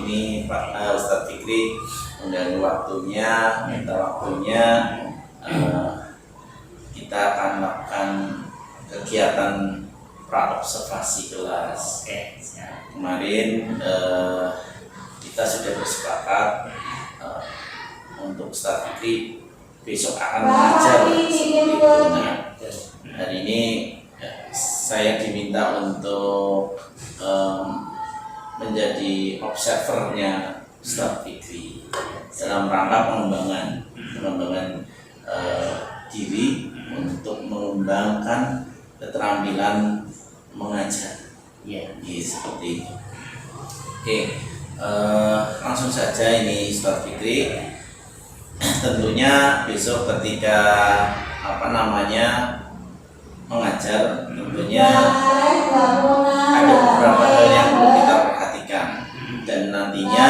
ini Pak Ustadz Fikri mengganggu waktunya, minta waktunya. Kita akan melakukan kegiatan pra-observasi kelas. Kemarin kita sudah bersepakat untuk Ustadz Fikri besok akan mengajar seperti itu. Nah, hari ini saya diminta untuk menjadi observernya Ustadz Fikri dalam rangka pengembangan diri untuk mengembangkan keterampilan mengajar. Seperti itu. Oke, langsung saja ini Ustadz Fikri. Tentunya besok ketika mengajar, tentunya ada beberapa hal yang perlu kita perhatikan, dan nantinya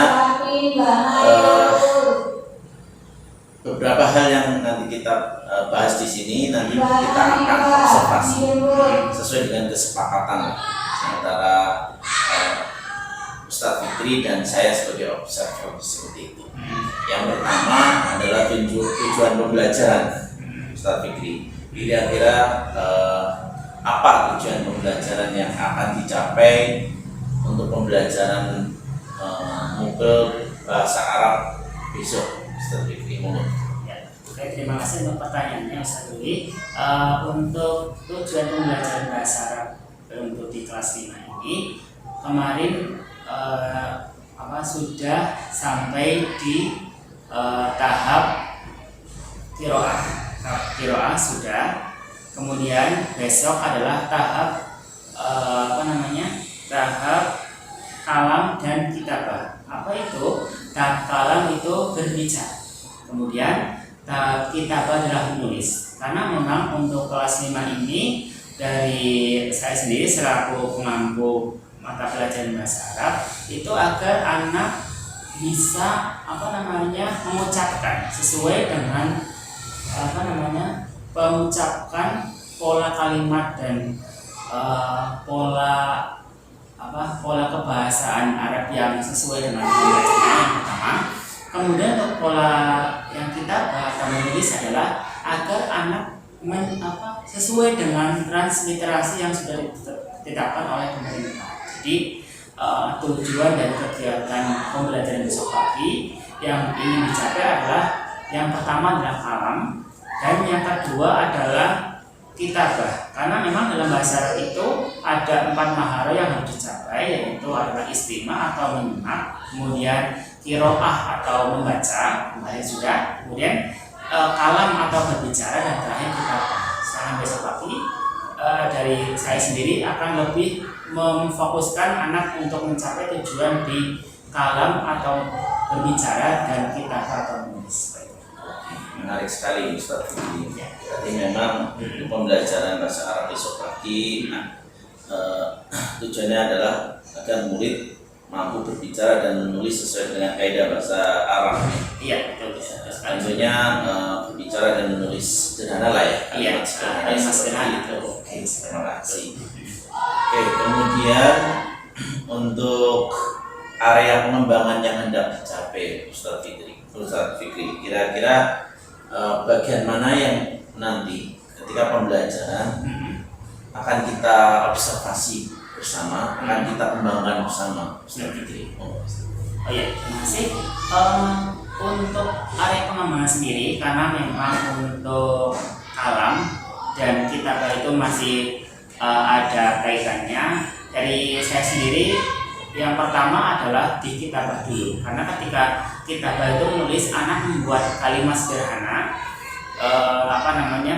beberapa hal yang nanti kita bahas di sini nanti kita akan observasi sesuai dengan kesepakatan antara Ustadz Fikri dan saya sebagai observer seperti itu. Yang pertama adalah tujuan pembelajaran Ustadz Fikri. Kira-kira apa tujuan pembelajaran yang akan dicapai untuk pembelajaran Mughal bahasa Arab besok, Ustadz Fikri? Oke, terima kasih untuk pertanyaannya Ustadz Fikri. Untuk tujuan pembelajaran bahasa Arab untuk di kelas 5 ini kemarin sudah sampai di tahap Qiraah sudah. Kemudian besok adalah tahap tahap kalam dan kitabah. Apa itu? Tahap kalam itu berbicara. Kemudian tahap kitabah adalah menulis. Karena memang untuk kelas 5 ini dari saya sendiri selaku pengampu mata pelajaran bahasa Arab itu agar anak bisa mengucapkan sesuai dengan mengucapkan pola kalimat dan pola kebahasaan Arab yang sesuai dengan pembelajaran yang pertama. Kemudian untuk pola yang kita menulis adalah agar anak sesuai dengan transliterasi yang sudah ditetapkan oleh pemerintah. Jadi tujuan dari kegiatan pembelajaran besok pagi yang ingin dicapai adalah yang pertama adalah kalam, dan yang kedua adalah kitabah. Karena memang dalam bahasa Arab itu ada 4 mahara yang harus dicapai, yaitu adalah istima atau menyimak, kemudian qiraah atau membaca, kemarin sudah, kemudian kalam atau berbicara, dan terakhir kitabah. Sekarang besok pagi dari saya sendiri akan lebih memfokuskan anak untuk mencapai tujuan di kalam atau berbicara dan kitabah atau menulis. Menarik sekali Ustadz Fikri. Jadi memang pembelajaran bahasa Arab besok pagi tujuannya adalah agar murid mampu berbicara dan menulis sesuai dengan kaidah bahasa Arab. Iya, betul. Tentunya berbicara dan menulis sederhana lah ya. Iya, sederhana itu. Oke, terima kasih. Oke, kemudian untuk area pengembangan yang hendak dicapai Ustadz Fikri, kira-kira bagian mana yang nanti ketika pembelajaran akan kita observasi bersama, akan kita kembangkan bersama, Ustadz Fikri? Terima kasih. Untuk area pengembangan sendiri, karena memang untuk kalam dan kitabah itu masih ada kaitannya. Dari saya sendiri, yang pertama adalah di kitabah dulu, karena ketika kitabah itu menulis, anak membuat kalimat sederhana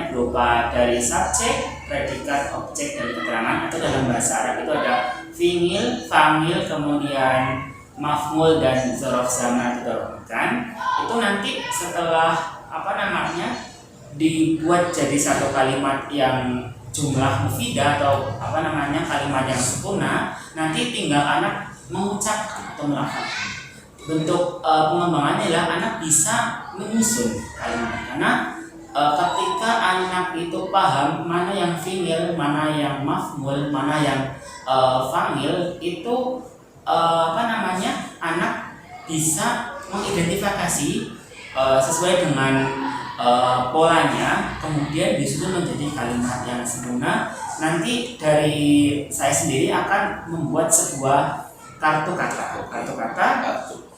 berupa dari subjek, predikat, objek, dan keterangan. Itu dalam bahasa Arab itu ada fi'il, famil, kemudian maf'ul dan dzaraf zaman kan. Itu nanti setelah dibuat jadi satu kalimat yang jumlah mufidah atau kalimat yang sempurna, nanti tinggal anak mengucapkan atau melafalkan. Bentuk pengembangannya adalah anak bisa menyusun kalimat, karena ketika anak itu paham mana yang fi'il, mana yang maf'ul, mana yang famil, itu anak bisa mengidentifikasi sesuai dengan polanya, kemudian disusun menjadi kalimat yang sempurna. Nanti dari saya sendiri akan membuat sebuah kartu kata.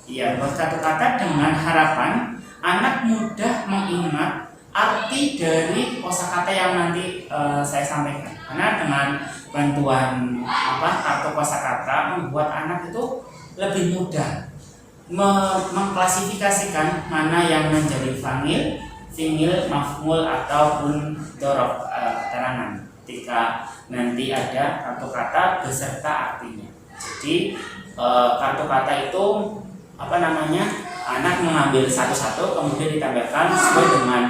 Iya, buat kartu kata dengan harapan anak mudah mengingat arti dari kosakata yang nanti saya sampaikan. Karena dengan bantuan kartu kosakata membuat anak itu lebih mudah mengklasifikasikan mana yang menjadi fangil, fingil, maf'ul ataupun dorof keterangan ketika nanti ada kartu kata beserta artinya. Jadi kartu kata itu anak mengambil satu-satu kemudian ditambahkan sesuai dengan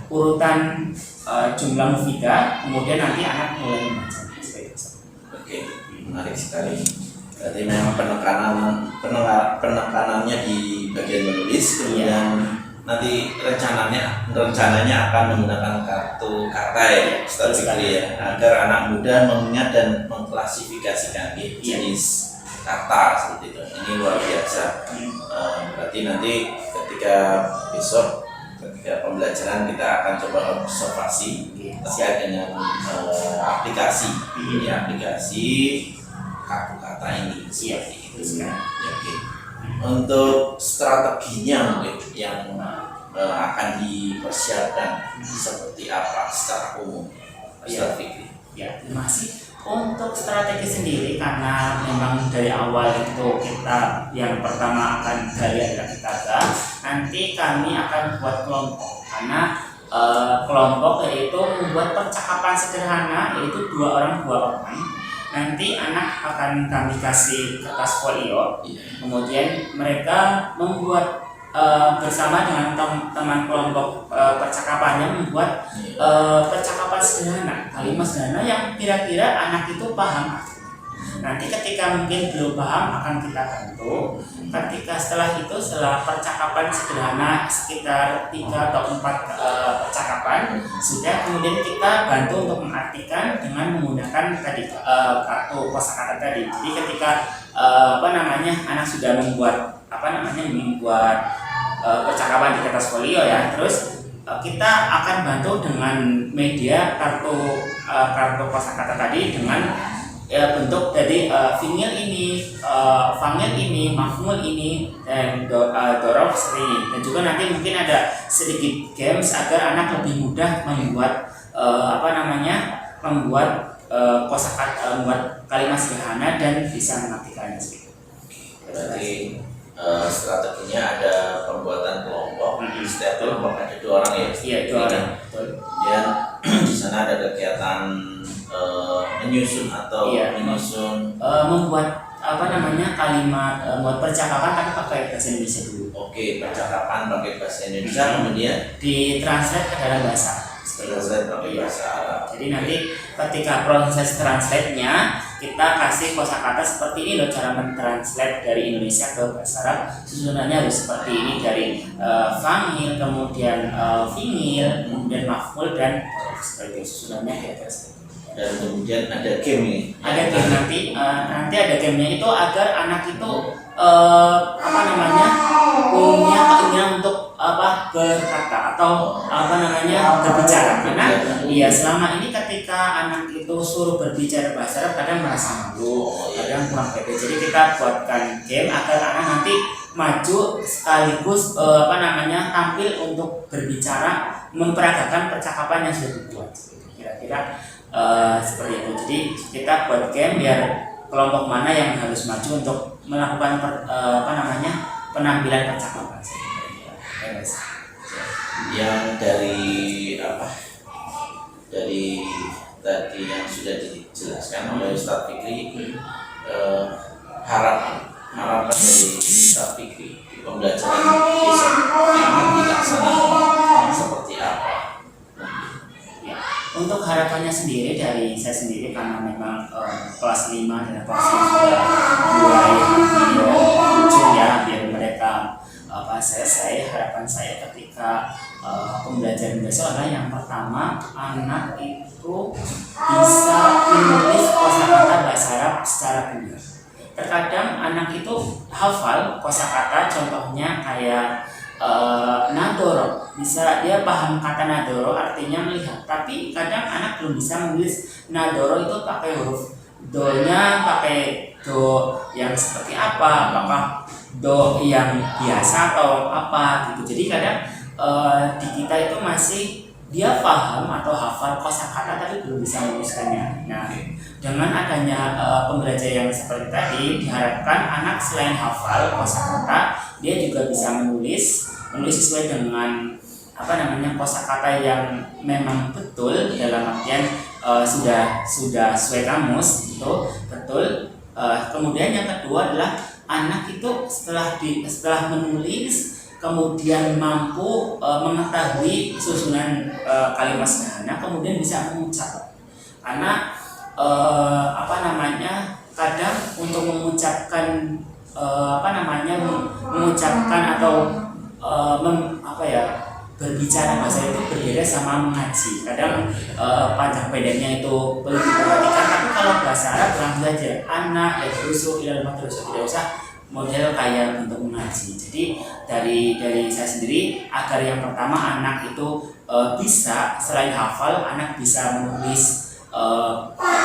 urutan jumlah mufidah, kemudian nanti anak mulai membaca. Oke, menarik sekali. Berarti memang penekanannya di bagian menulis, kemudian nanti rencananya akan menggunakan kartu kata ya, Ustaz Fikri ya, agar anak muda mengingat dan mengklasifikasikan jenis kata seperti itu. Ini luar biasa. Berarti nanti ketika pembelajaran kita akan coba observasi terkait dengan aplikasi kartu kata ini seperti itu. Oke. Untuk strateginya mungkin yang akan dipersiapkan seperti apa secara umum, Ustaz Fikri? Ya, terima kasih. Untuk strategi sendiri, karena memang dari awal itu kita yang pertama akan gali adalah kita, nanti kami akan buat kelompok. Karena kelompok yaitu membuat percakapan sederhana, yaitu 2 orang. Nanti anak akan kami kasih kertas folio, kemudian mereka membuat bersama dengan teman kelompok percakapannya membuat percakapan sederhana, kalimat sederhana yang kira-kira anak itu paham. Nanti ketika mungkin belum paham akan kita bantu. Setelah percakapan sederhana sekitar 3 atau 4 percakapan sudah, kemudian kita bantu untuk mengartikan dengan menggunakan kartu kosakata tadi. Jadi ketika anak sudah membuat percakapan di kertas folio ya, terus kita akan bantu dengan media kartu kosakata tadi dengan bentuk dari fingil ini, fangil ini, maf'ul ini, dan dorof ini. Dan juga nanti mungkin ada sedikit games agar anak lebih mudah membuat kosakata, membuat kalimat sederhana dan bisa mengartikannya. Berarti strateginya ada pembuatan kelompok. Setiap kelompok ada 2 orang ya. Iya, 2 orang. Kemudian di sana ada kegiatan menyusun atau membuat kalimat, membuat percakapan tapi pakai bahasa Indonesia dulu. Oke, percakapan pakai bahasa Indonesia, kemudian ditranslate ke dalam bahasa. Jadi nanti ketika proses translate-nya kita kasih kosakata seperti ini loh cara mentranslate dari Indonesia ke bahasa Arab. Susunannya harus seperti ini, dari fangil, kemudian fingil, kemudian maf'ul dan seperti susunannya kayak gitu. Dan kemudian ada game nih. Ada game nanti ada gamenya itu agar anak itu punya keinginan untuk berkata atau berbicara. Karena selama ini ketika anak itu suruh berbicara bahasa Arab kadang merasa malu, kadang kurang pede. Jadi kita buatkan game agar anak nanti maju sekaligus tampil untuk berbicara, memperagakan percakapan yang sudah dibuat. Kira-kira seperti itu. Jadi kita buat game biar kelompok mana yang harus maju untuk melakukan penampilan percakapan. Yang dari tadi yang sudah dijelaskan oleh Ustaz Fikri, harapan dari Ustaz Fikri di pembelajaran besok yang akan dilaksanakan seperti apa? Untuk harapannya sendiri dari saya sendiri, karena memang kelas 5 dan kelas 6 sudah mulai muncul ya, biar mereka selesai. Harapan saya ketika pembelajaran besok adalah yang pertama, anak itu bisa menulis kosakata bahasa Arab secara benar. Terkadang anak itu hafal kosakata, contohnya kayak nadoro, bisa dia paham kata nadoro artinya melihat, tapi kadang anak belum bisa menulis nadoro itu pakai huruf do-nya pakai do yang seperti apa, apakah do yang biasa atau apa gitu. Jadi kadang di kita itu masih dia paham atau hafal kosakata tapi belum bisa menuliskannya. Nah, dengan adanya pembelajaran yang seperti tadi, diharapkan anak selain hafal kosakata, dia juga bisa menulis sesuai dengan kosakata yang memang betul, dalam artian sudah sesuai kamus itu betul. Kemudian yang kedua adalah anak itu setelah menulis kemudian mampu mengetahui susunan kalimat sederhana, kemudian bisa mengucap. Karena kadang untuk mengucapkan mengucapkan atau berbicara bahasa itu berbeda sama mengaji. Kadang panjang pendeknya itu perlu diperhatikan, tapi kalau bahasa Arab langsung saja anak ya terusuk ilal madrasah, tidak usah model kayak untuk mengaji. Jadi dari saya sendiri, agar yang pertama anak itu bisa selain hafal, anak bisa menulis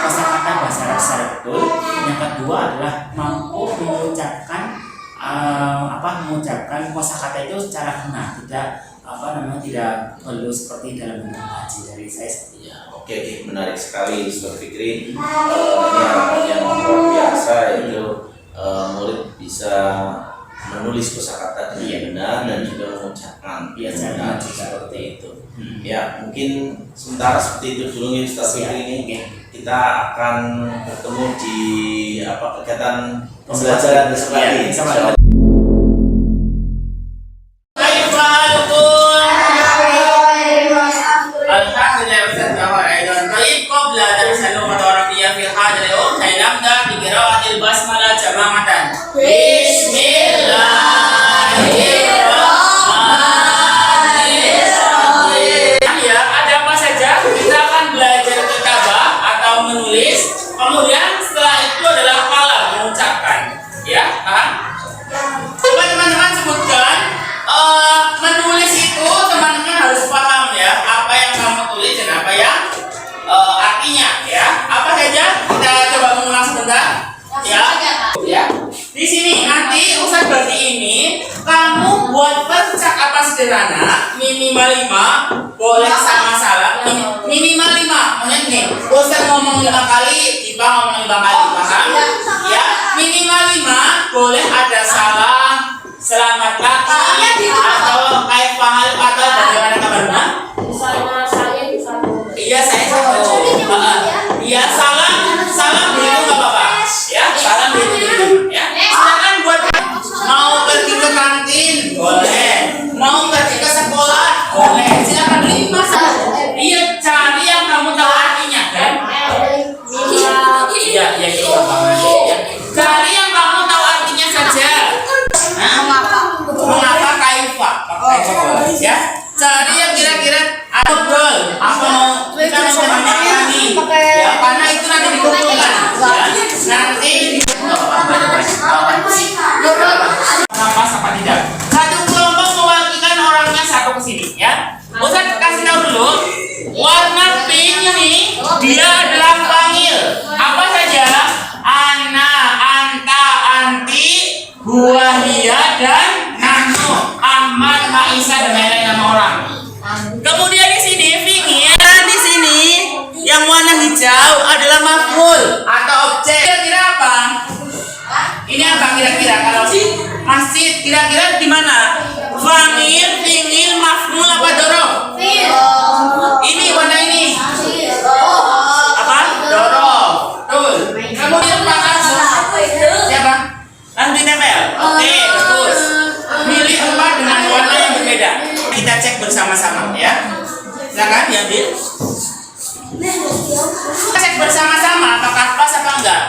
kosakata bahasa Arab secara betul. Yang kedua adalah mampu mengucapkan kosakata itu secara benar, tidak perlu seperti dalam bentuk ngaji. Dari saya seperti ya. Oke, menarik sekali Ustaz Fikri. Ini harapan yang luar biasa, yaitu murid bisa menulis kosakata dengan benar dan juga mengucapkan benar seperti itu. Ya, mungkin sementara seperti itu dulu ya Ustaz Fikri ini. Kita akan bertemu di kegiatan pembelajaran besok lagi. Kemudian setelah itu adalah kalam, mengucapkan, ya kan? Coba teman-teman sebutkan, menulis itu teman-teman harus paham ya, apa yang kamu tulis dan apa yang artinya, ya. Apa saja? Kita coba mengulang sebentar, ya. Di sini nanti Ustaz bagi ini, kamu buat percakapan sederhana minimal 5, boleh sama salah, minimal 5. Maksudnya gini, Ustaz ngomong 5 kali, Ipa ngomong 5 kali, paham? Ya, minimal 5, boleh ada salah, selamat pagi, atau kayak pahal atau bagaimana kabarnya? Iya, saya satu. Iya, salam begitu nggak apa-apa. Ya, salam begitu. Ya, silakan buat mau pergi ke kantin, boleh. Mau pergi ke sekolah, boleh. Silakan beli masak. Iya, cari yang kamu tahu artinya, kan? Iya, itu banget. Ya. Cari yang kamu tahu artinya saja. Mengapa kaifa? Ya. Cari yang kira-kira betul. Apa mau kita mengenai ini? Ya, karena itu nanti dikumpulkan. Ya, nanti nafas apa tidak? Satu kelompok mewakilkan orangnya satu ke sini, ya. Ustaz kasih tahu dulu. Warna pink ini dia adalah panggil. Apa saja? Ana, anta, anti, huwahia dan nahnu, Ahmad, Maisa dan lain-lain nama orang. Kemudian di sini pingin, di sini yang warna hijau adalah maf'ul atau objek. Kira-kira apa? Ini apa kira-kira kalau masjid kira-kira di mana? Fa'il, fi'il, maf'ul apa dorof? Ini warna ini. Apa? Dorof. Betul. Kemudian siapa? Langsung ditempel. Oke, betul. Milih tempat dengan warna yang berbeda. Kita cek bersama-sama, ya. Silakan diambil. Cek bersama-sama apakah pas apa enggak?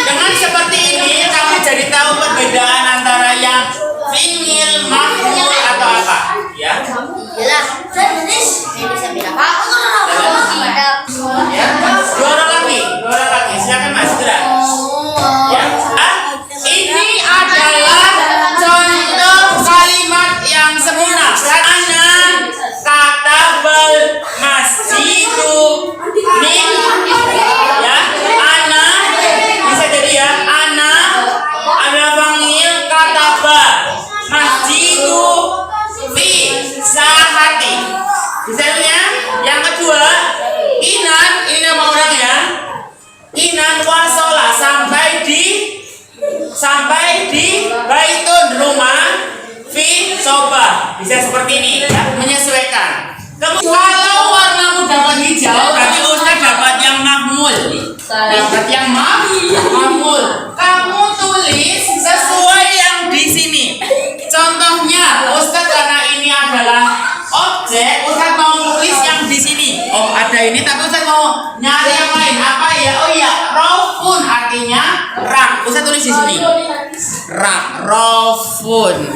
Dengan seperti ini kamu jadi tahu perbedaan antara yang fi'il, maf'ul atau apa, ya? Ya, dua orang lagi. kemudian wasola sampai di baitun rumah fi soba, bisa seperti ini ya, menyesuaikan. Kalau warnamu dapat hijau, berarti Ustaz dapat yang mahmul. Dapat yang mahmul. Kamu tulis sesuai yang di sini. Contohnya, Ustaz karena ini adalah objek, Ustaz mau tulis yang di sini. Oh, ada ini, tapi Ustaz mau nyari yang lain. Apa ya? Oh iya, raufun artinya rak. Ustaz tulis di sini. Rak, raufun.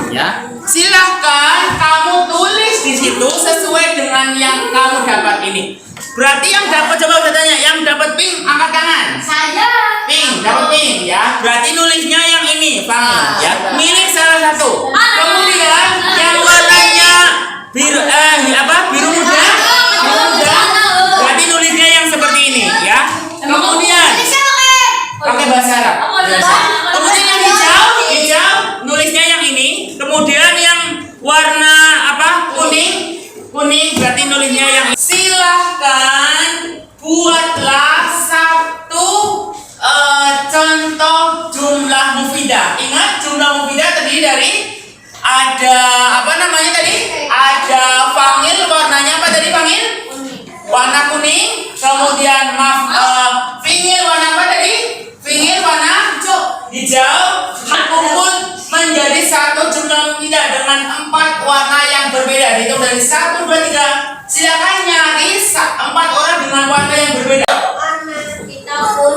Ya. Silahkan kamu tulis di situ sesuai dengan yang kamu dapat ini. Berarti yang dapat, coba saya tanya, yang dapat pink angkat tangan. Saya. Pink, dapat pink ya. Berarti nulisnya yang ini, Bang. Ya, milik salah satu. Kemudian yang warnanya biru biru muda. Biru muda. Berarti nulisnya yang seperti ini ya. Kemudian pakai bahasa Arab. Kemudian yang hijau nulisnya yang ini. Kemudian yang warna kuning berarti nulisnya yang ini. Silahkan buatlah satu contoh jumlah mufidah. Ingat jumlah mufidah terdiri dari ada ada fangil, warnanya apa tadi fangil? Warna kuning. Kemudian fingil warna apa tadi? Fingil warna hijau. Kumpul menjadi satu jumlah mufidah dengan 4 warna yang berbeda. Dihitung dari 1, 2, 3. Silakan nyari 4 orang dengan warna yang berbeda. Kita pun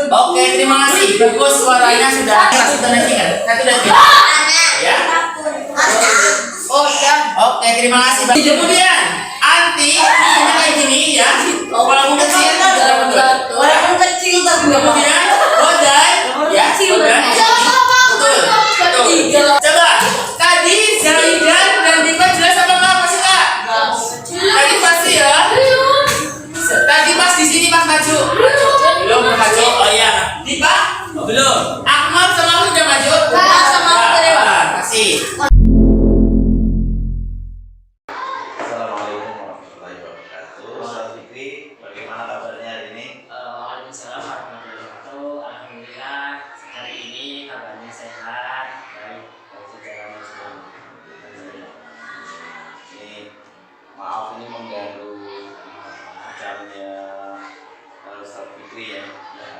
Oke, terima kasih. Bagus, suaranya sudah nanti kan. Ya. Oh ya. Oke, terima kasih. Kemudian anti kayak gini ya. Walaupun kecil kemudian bodai ya. Betul. Coba tadi Zaidan dan Dipa jelas apa enggak pasti Kak? Tadi pasti ya. Tadi pas di sini pas maju. Belum maju. Oh iya. Dipa? Belum. Akmal sama aku udah maju? Sama aku udah. Kasih. Assalamualaikum warahmatullahi wabarakatuh. Ustaz Fikri, bagaimana kabarnya hari ini? Waalaikumsalam warahmatullahi wabarakatuh. Alhamdulillah hari ini kabarnya sehat. Baik, secara muslim. Ini maaf ini mengganggu acaranya Ustaz Fikri ya.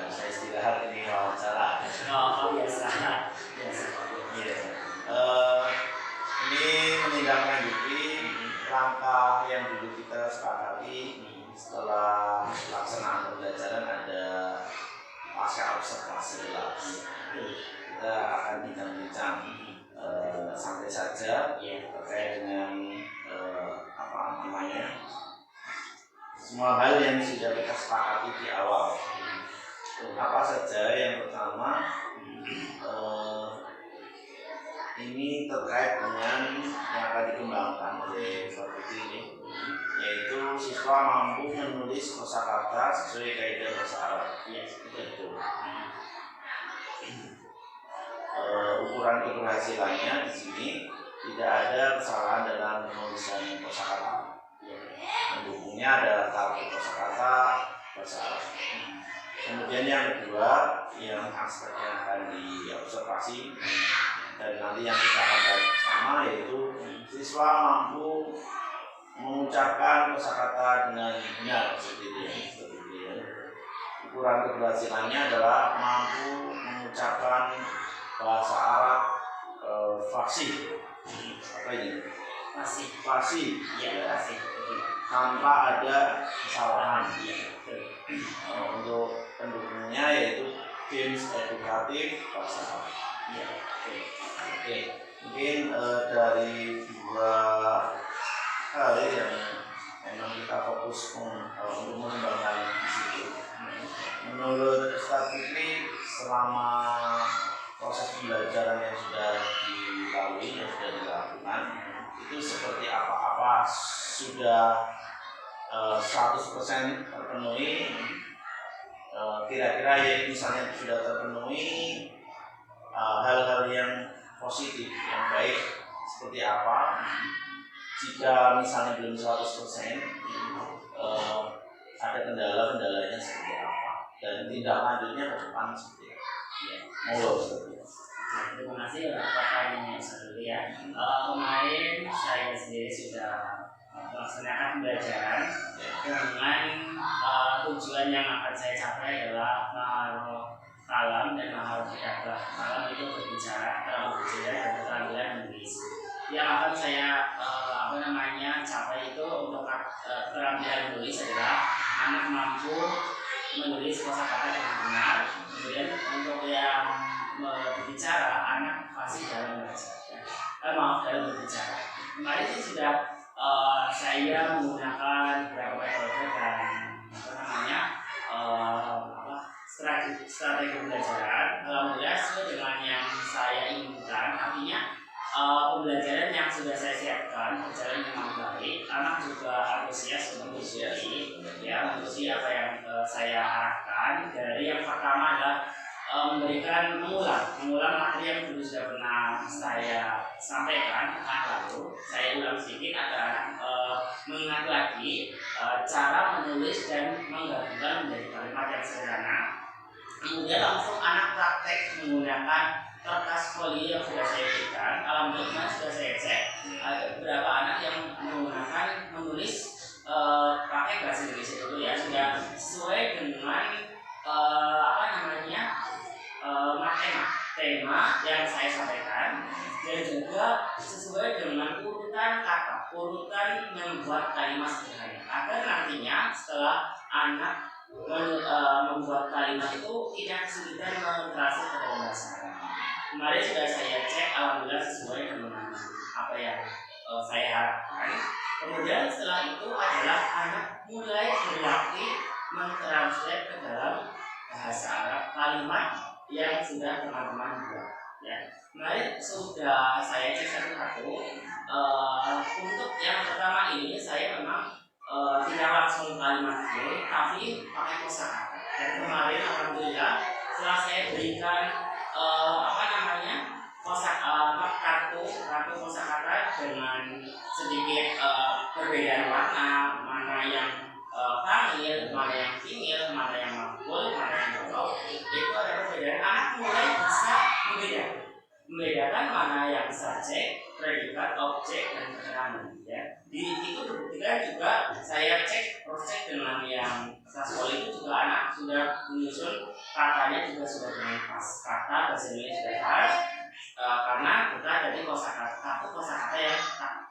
Saya istirahat ini wawancara. Oh biasa. Iya. Ini menindaklanjuti langkah yang dulu kita sepakati setelah pelaksanaan pembelajaran ada pasca observasi lab. Kita akan bincang-bincang santai saja terkait dengan semua hal yang sudah kita sepakati di awal. Apa saja? Yang pertama ini terkait dengan yang akan dikembangkan oleh Sophie ini, yaitu siswa mampu menulis kosakata sesuai kaidah bahasa Arab. Itu. Ukuran keberhasilannya di sini tidak ada kesalahan dalam penulisan kosakata. Pendukungnya adalah target kosakata bahasa Arab. Kemudian yang kedua, yang aspeknya akan diobservasi dan nanti yang kita akan bahas bersama, yaitu siswa mampu mengucapkan kosakata dengan benar seperti itu. Ukuran keberhasilannya adalah mampu mengucapkan bahasa Arab fasih. Apa ini? Fasih. Ya. Tanpa ada kesalahan. Untuk pendukungnya yaitu games edukatif bahasa Arab. Oke. Mungkin dari 2 hal yang memang kita fokus untuk mengembangkan di situ. Menurut Ustaz Fikri, selama proses pembelajaran yang sudah dilalui, yang sudah dilakukan, itu seperti apa sudah 100% terpenuhi? Kira-kira ya misalnya sudah terpenuhi hal-hal yang positif, yang baik seperti apa. Jika misalnya belum 100%, ada kendalanya seperti apa, dan tindak lanjutnya ke depan seperti apa. Monggo seperti itu. Terima kasih atas pertanyaannya ya. Kemarin saya sendiri sudah melaksanakan pembelajaran dengan tujuan yang akan saya capai adalah naruh kalam dan naruh kitabah. Kalam itu berbicara, berbicara dan keterampilan menulis. Yang akan saya capai itu untuk keterampilan menulis adalah anak mampu menulis kosakata dengan benar. Kemudian untuk yang berbicara, anak fasih dalam dalam berbicara. Kemarin sih sudah saya menggunakan beberapa metode dan strategi pembelajaran. Alhamdulillah sesuai dengan yang saya inginkan. Artinya pembelajaran yang sudah saya siapkan berjalan dengan baik. Anak juga antusias untuk mengikuti apa yang saya arahkan. Dari yang pertama adalah memberikan mengulang materi yang dulu sudah pernah saya sampaikan lalu saya ulang sedikit agar mengingat lagi cara menulis dan menggabungkan menjadi kalimat yang sederhana. Kemudian langsung anak praktek menggunakan kertas folio yang sudah saya berikan. Alhamdulillah sudah saya cek ada beberapa anak yang menggunakan menulis pakai bahasa Indonesia itu ya sudah sesuai dengan tema yang saya sampaikan, dan juga sesuai dengan urutan kata, urutan membuat kalimat sederhana, agar nantinya setelah anak membuat kalimat itu tidak kesulitan mentransfer ke dalam bahasa Arab. Kemarin sudah saya cek, alhamdulillah sesuai dengan apa yang saya harapkan. Kemudian setelah itu adalah anak mulai berlatih mentranslate ke dalam bahasa Arab kalimat yang sudah teman-teman buat. Ya, kemarin sudah saya cek satu-satu. Untuk yang pertama ini saya memang tidak langsung kalimat full, tapi pakai kosakata. Dan kemarin alhamdulillah setelah saya berikan kartu kosakata dengan sedikit perbedaan warna, mana yang famil, mana yang female, mana yang maf'ul, mana yang mudhaf. Itu ada perbedaan. Anak mulai bisa membedakan mana yang subjek, predikat, objek, dan keterangan. Ya. Itu ketika juga saya cross check dengan yang Saswal itu juga anak sudah menyusun katanya juga sudah dengan pas, kata bahasa Indonesia sudah pas. Karena kita jadi kosakata yang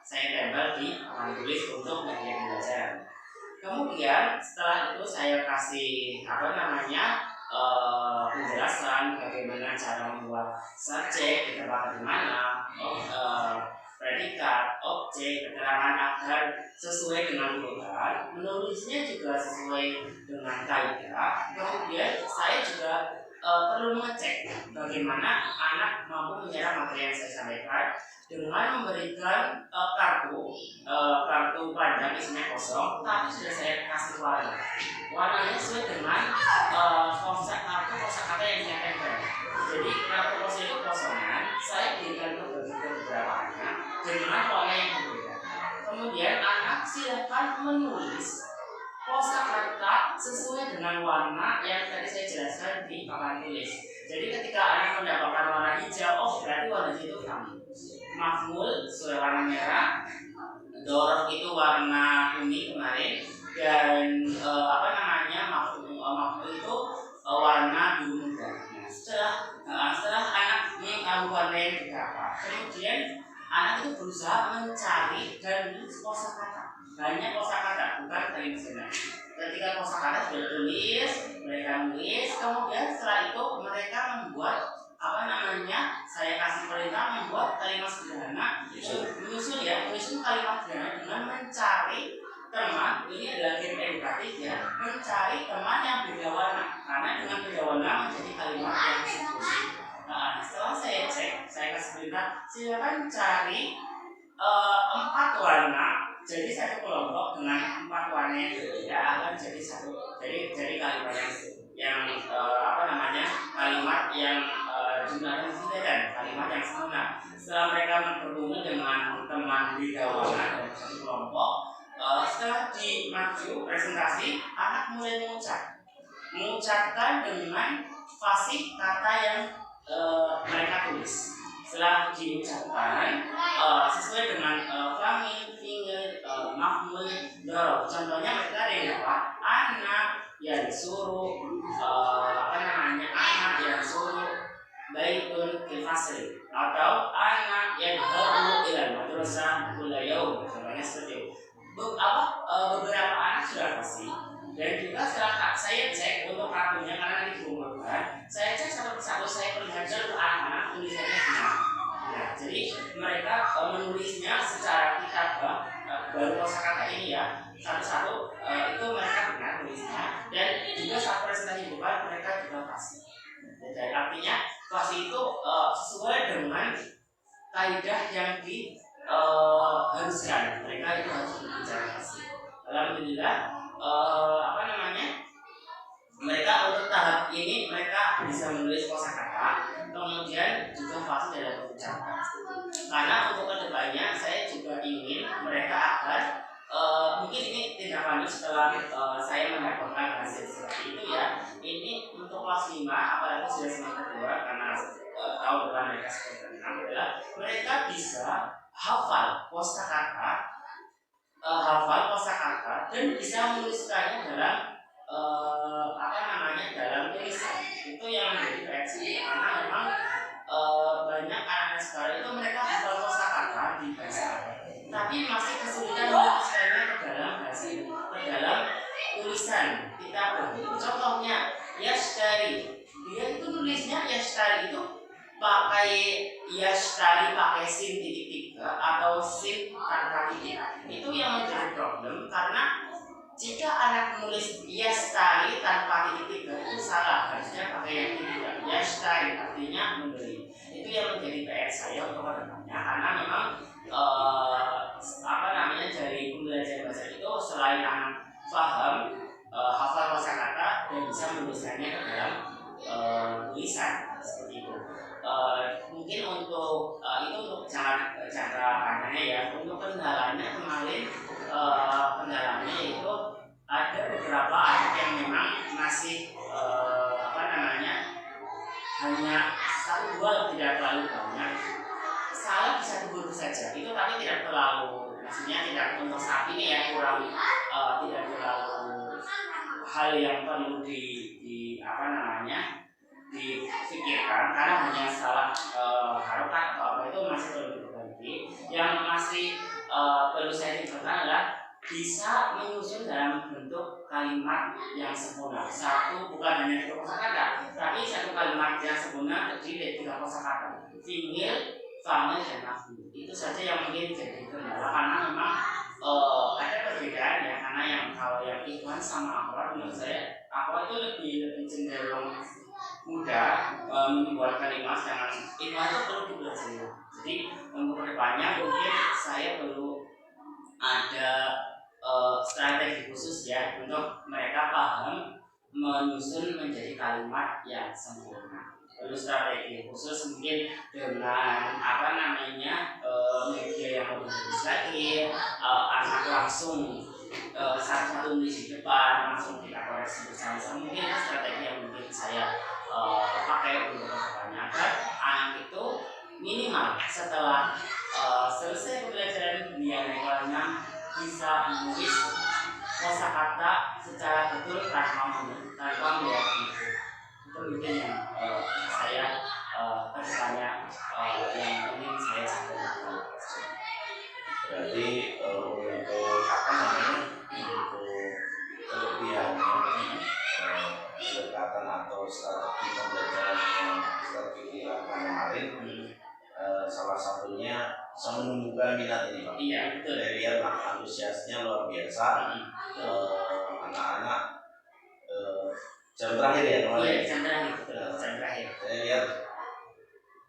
saya tempel di papan tulis untuk bagian belajar. Kemudian setelah itu saya kasih penjelasan bagaimana cara membuat subjek, ditempatkan di mana, predikat, objek, keterangan agar sesuai dengan urutan. Menulisnya juga sesuai dengan kaidah. Kemudian saya juga perlu mengecek bagaimana anak mampu menyerap materi yang saya sampaikan dengan memberikan kartu panjang isinya kosong, tapi sudah saya kasih warnanya sesuai dengan kosakata yang saya tempel. Jadi kartu kosong itu kosongan, saya berikan ke beberapa anak dengan warna yang berbeda. Kemudian anak silakan menulis kosakata sesuai dengan warna yang tadi saya jelaskan di papan tulis. Jadi ketika anak mendapatkan warna hijau, berarti warna hijau itu famil. Maf'ul sesuai warna merah, dorof itu warna kuning kemarin, dan maf'ul itu warna biru muda. Setelah anak mengetahui warna yang beberapa, kemudian anak itu berusaha mencari dan menulis kosakata. Banyak kosakata, bukan kalimat sebenarnya. Ketika kosakata sudah tulis, mereka menulis, kemudian setelah itu mereka membuat saya kasih perintah membuat kalimat sederhana, menyusun kalimat sederhana dengan mencari teman. Ini adalah game edukatif ya, mencari teman yang beda warna, karena dengan beda warna menjadi kalimat yang siklus. Setelah saya cek, saya kasih perintah silakan cari 4 warna. Jadi satu kelompok dengan 4 warna yang berbeda akan jadi kalimat yang kalimat yang jumlah yang dan kalimat yang sempurna. Setelah mereka bergabung dengan teman di kawanan dan satu kelompok, setelah dimaju presentasi, anak mulai mengucapkan dengan fasih kata yang mereka tulis. Setelah diucapkan sesuai dengan famil, finger, maf'ul, dorob. Contohnya mereka ada yang apa? Anak yang suruh anak yang suruh baikun fil fasri, atau anak yang baru ilal madrasah kulla yaum. Contohnya seperti itu. Beberapa anak sudah pasti, dan juga setelah saya cek untuk kartunya karena ini dibutuhkan, saya cek satu persatu, saya perlihatkan ke anak-anak tulisannya benar. Nah, jadi mereka menulisnya secara kitabah, baru kosakata ini ya, satu-satu itu mereka benar tulisnya, dan juga saat presentasi bukan mereka juga pasti. Jadi artinya pasti itu sesuai dengan kaidah yang haruskan, mereka itu harus berbicara pasti. Alhamdulillah, mereka untuk tahap ini mereka bisa menulis kosakata, kemudian juga fasih dalam ucapan. Karena untuk kedepannya saya juga ingin mereka akan mungkin ini tindak lanjut setelah saya mendapatkan hasil seperti itu ya. Ini untuk kelas 5 apalagi sudah semester 2 karena tahun depan mereka semester 6 adalah mereka bisa hafal kosakata dan bisa menuliskannya dalam dalam tulisan. Itu yang menjadi PR karena memang banyak anak sekarang itu mereka hafal kosakata di bahasa Arab, tapi masih kesulitan menuliskannya ke dalam tulisan kita. Contohnya yashtari, dia itu nulisnya yashtari itu pakai sin titik 3 atau sin tanpa titik. Itu yang menjadi problem karena jika anak menulis yashtari tanpa titik 3 itu salah, harusnya pakai yang titik 3. Yashtari artinya membeli. Itu yang menjadi PR saya untuk kedepannya, karena memang dari pembelajaran bahasa itu selain anak paham hafal kosakata dan bisa menuliskannya ke dalam tulisan seperti itu. Mungkin untuk itu untuk cara pandangnya ya. Untuk kendalanya kemarin kendalanya itu ada beberapa anak yang memang masih hanya 1-2 tidak terlalu banyak. Salah bisa tegur saja itu, tapi tidak terlalu, maksudnya tidak untuk saat ini ya kurang tidak terlalu hal yang perlu difikirkan, karena hanya salah harokat atau apa itu masih perlu diperbaiki. Yang masih perlu saya tingkatkan adalah bisa menyusun dalam bentuk kalimat yang sempurna. Bukan hanya satu kosakata, tapi satu kalimat yang sempurna terdiri dari 3 kosakata: fi'il, famil, dan maf'ul. Itu saja yang mungkin jadi kendala, karena memang ada perbedaan ya. Karena kalau yang ikhwan sama akhwat, menurut saya akhwat itu lebih cenderung mudah membuat kalimat, dengan ikhwan itu perlu dipelajari. Jadi untuk kedepannya mungkin saya perlu ada strategi khusus ya untuk mereka paham menyusun menjadi kalimat yang sempurna. Perlu strategi khusus mungkin dengan media yang lebih bagus lagi, anak langsung satu-satu di depan langsung kita koreksi bersama-sama. Mungkin itu strategi yang mungkin saya pakai untuk kedepannya, agar anak itu minimal setelah selesai pembelajaran dia naik kelas 6 bisa menulis kosakata secara betul tanpa melihat itu. Itu mungkin yang saya kedepannya yang ingin saya sampaikan. Berarti untuk kelebihannya pendekatan atau strategi pembelajaran yang strategi dilakukan kemarin, salah satunya bisa menumbuhkan minat ini, Pak. Iya, betul. Saya lihat antusiasnya luar biasa. Anak-anak jam terakhir ya kemarin. Iya, jam terakhir. Saya lihat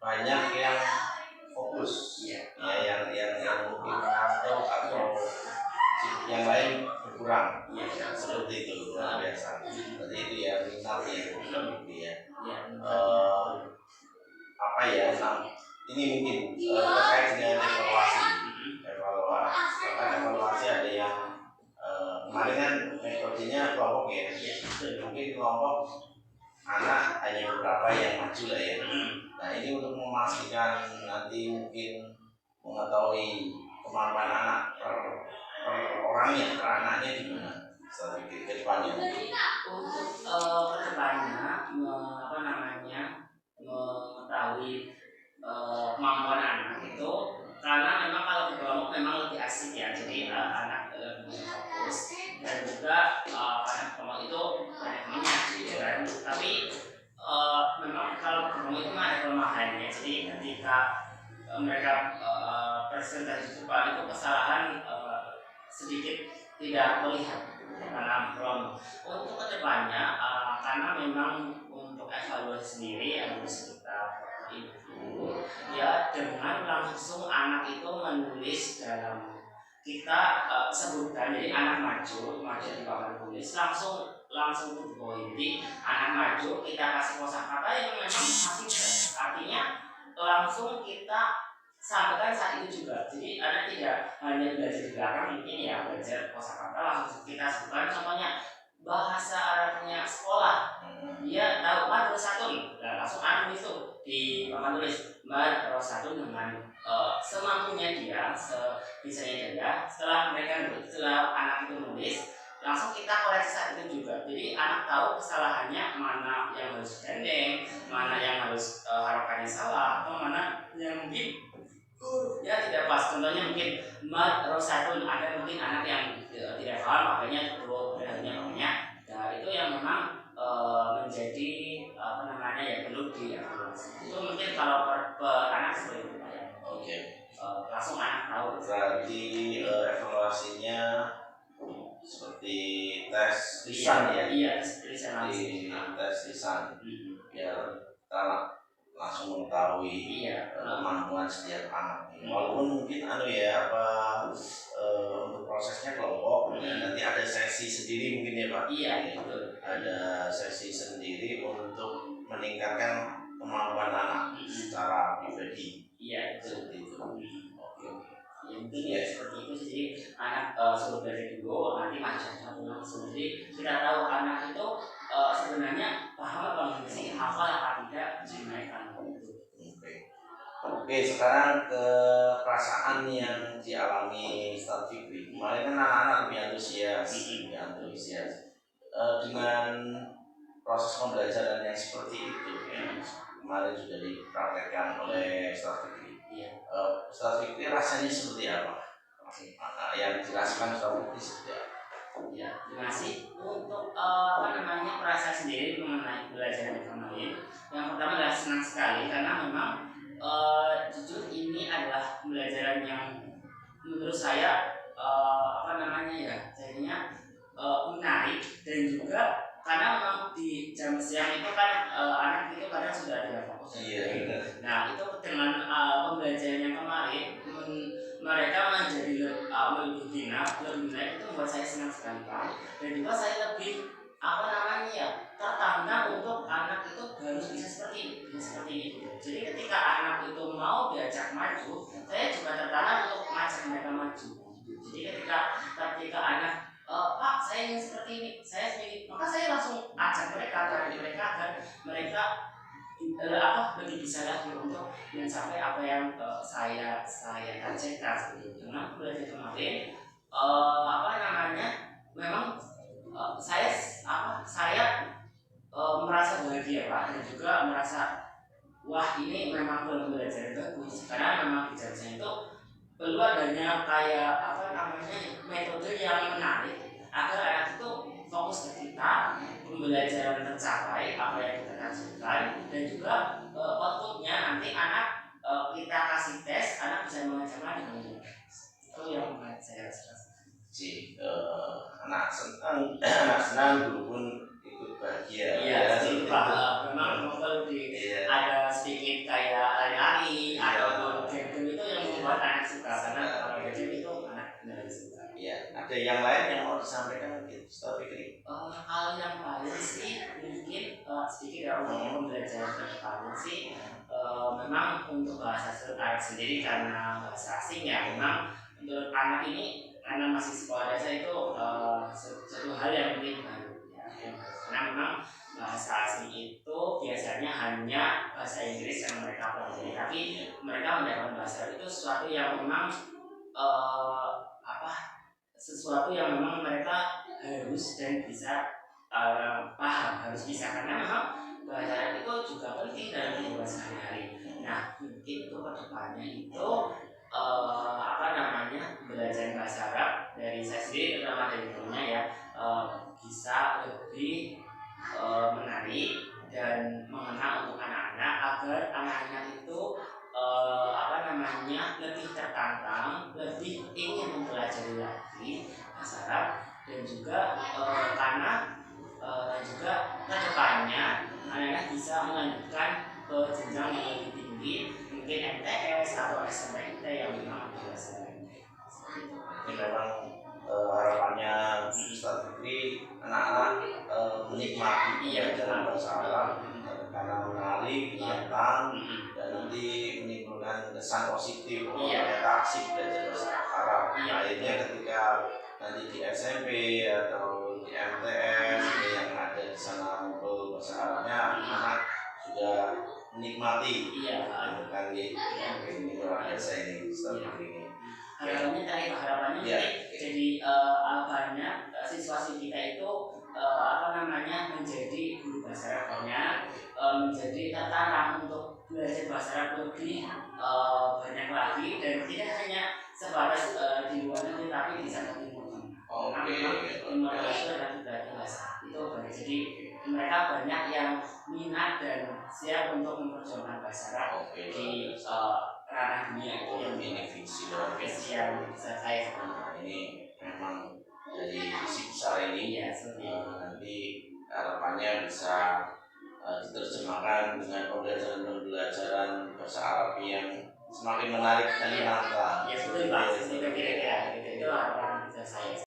banyak yang fokus, ya, yang mungkin mengantuk atau yang lain berkurang, seperti itu, luar biasa. Jadi itu ya minat ya, gitu ya. ini mungkin terkait dengan evaluasi. Evaluasi ada yang kemarin kan metodenya kelompok ya. Mungkin kelompok anak hanya beberapa yang maju lah ya. Nah ini untuk memastikan nanti mungkin mengetahui kemampuan anak per orangnya, per anaknya di mana strategi ke depannya. Untuk kedepannya mengetahui kemampuan anak itu, karena memang kalau di kelompok memang lebih asik ya, jadi anak lebih fokus dan juga anak kelompok itu banyak temannya gitu kan. Tapi memang kalau kelompok itu ada kelemahannya, jadi ketika mereka presentasi depan itu kesalahan sedikit tidak terlihat dalam kelompok. Untuk kedepannya karena memang untuk evaluasi sendiri harus kita itu ya dengan langsung anak itu menulis dalam kita sebutkan, jadi anak maju di papan tulis langsung to the point. Jadi anak maju kita kasih kosakata yang memang masih banyak, artinya langsung kita sampaikan saat itu juga. Jadi anak tidak hanya belajar di belakang mungkin ya belajar kosakata, langsung kita sebutkan. Contohnya bahasa Arabnya sekolah, dia tahu madrasatun, nah langsung anu itu di papan tulis madrasatun dengan semampunya dia, sebisanya dia. Setelah anak itu nulis, langsung kita koreksi saat itu juga. Jadi anak tahu kesalahannya mana yang harus gandeng, mana yang harus harokannya salah, atau mana yang mungkin ya tidak pas. Contohnya mungkin madrasatun, ada mungkin anak yang tidak paham makanya namanya. Nah itu yang memang menjadi yang perlu dievaluasi. Itu mungkin kalau per anak seperti itu ya. Oke. Langsung anak tahu. Berarti evaluasinya seperti tes lisan ya? Iya, lisan langsung. Tes lisan. Biar kita langsung mengetahui kemampuan setiap anak. Walaupun mungkin untuk prosesnya kelompok, nanti ada sesi sendiri mungkin ya Pak? Iya, betul. Ada sesi sendiri untuk meningkatkan kemampuan anak secara pribadi. Iya, betul. Seperti itu. Oke. Ya mungkin ya seperti itu sih. Jadi anak suruh belajar dulu, nanti macam-macam langsung. Jadi kita tahu anak itu sebenarnya paham apa enggak sih, hafal apa tidak, dimainkan itu. Oke, sekarang ke perasaan yang dialami Ustaz Fikri. Kemarin kan anak-anak lebih antusias. Dengan proses pembelajaran yang seperti itu ya, kemarin sudah dipraktekkan oleh Ustaz Fikri. Ustaz Fikri rasanya seperti apa? Yang dijelaskan Ustaz Fikri seperti apa? Ya, terima kasih. Untuk perasaan sendiri mengenai belajar yang kemarin, yang pertama adalah senang sekali karena memang jujur ini adalah pembelajaran yang menurut saya jadinya menarik, dan juga karena memang di jam siang itu kan anak itu kadang sudah tidak fokus. Nah itu dengan pembelajaran yang kemarin mereka menjadi lebih menarik, itu membuat saya senang sekali Pak. Dan juga saya lebih tertantang untuk anak itu harus bisa seperti ini. Jadi ketika anak itu mau diajak maju, saya juga tertantang untuk mengajak mereka maju. Jadi ketika anak Pak saya ingin seperti ini, maka saya langsung ajak mereka agar mereka lebih bisa lagi untuk mencapai apa yang saya targetkan seperti itu. Nah belajar kemarin memang saya merasa bahagia Pak, dan juga merasa wah ini memang pembelajaran bagus, karena memang di jalan itu perlu adanya metode yang menarik agar anak itu fokus ke kita, pembelajaran tercapai apa yang kita kasihkan, dan juga outputnya nanti anak kita kasih tes, anak bisa mengajarkan dengan mudah. Itu yang saya rasakan. Anak senang, guru pun ikut bahagia. Iya, memang perlu ada sedikit kayak lari-lari atau game itu yang membuat anak suka, karena kalau game itu anak benar suka. Iya, ada yang lain yang mau disampaikan mungkin Ustaz Fikri? Kalau yang lain sih mungkin sedikit ya untuk pembelajaran ke depan sih memang untuk bahasa Arab sendiri karena bahasa asing ya, memang untuk anak ini karena masih sekolah dasar itu satu hal yang mungkin baru ya, karena memang bahasa asing itu biasanya hanya bahasa Inggris yang mereka pelajari, tapi mereka mendapatkan bahasa Arab itu sesuatu yang memang sesuatu yang memang mereka harus dan bisa paham, harus bisa, karena memang bahasa Arab itu juga penting dalam kehidupan sehari-hari. Nah, mungkin untuk kedepannya itu belajar bahasa Arab dari saya sendiri, terutama dari gurunya ya, bisa lebih menarik dan mengena untuk anak-anak, agar anak-anak itu lebih tertantang, lebih ingin mempelajari lagi bahasa Arab, dan juga karena dan juga kedepannya anak-anak bisa melanjutkan ke jenjang yang lebih tinggi, mungkin MTS atau SMPT yang memang bahasa Arab. Ini memang harapannya Ustaz Fikri anak-anak menikmati pelajaran bahasa Arab karena menarik, menantang, dan nanti menimbulkan kesan positif bahwa mereka asik belajar bahasa Arab. Akhirnya ketika nanti di SMP atau di MTS yang ada di sana ngobrol bahasa Arabnya, anak sudah menikmati kan ini luar biasa ini Ustaz Fikri ini. Harapannya jadi banyak siswa-siswi kita itu menjadi guru bahasa Arabnya, menjadi tertarik untuk belajar bahasa Arab lebih banyak lagi, dan tidak hanya sebatas di luar negeri tapi di sana timur tengah. Timur tengah bahasa itu banyak, jadi mereka banyak yang minat dan siap untuk memperjuangkan bahasa Arab di ranah dunia itu, yang ini visi luar biasa yang bisa saya ini memang dari visi besar ini nanti harapannya bisa diterjemahkan dengan pembelajaran bahasa Arab yang semakin menarik dan menantang. Ya betul Pak, itu kira-kira itu harapan saya.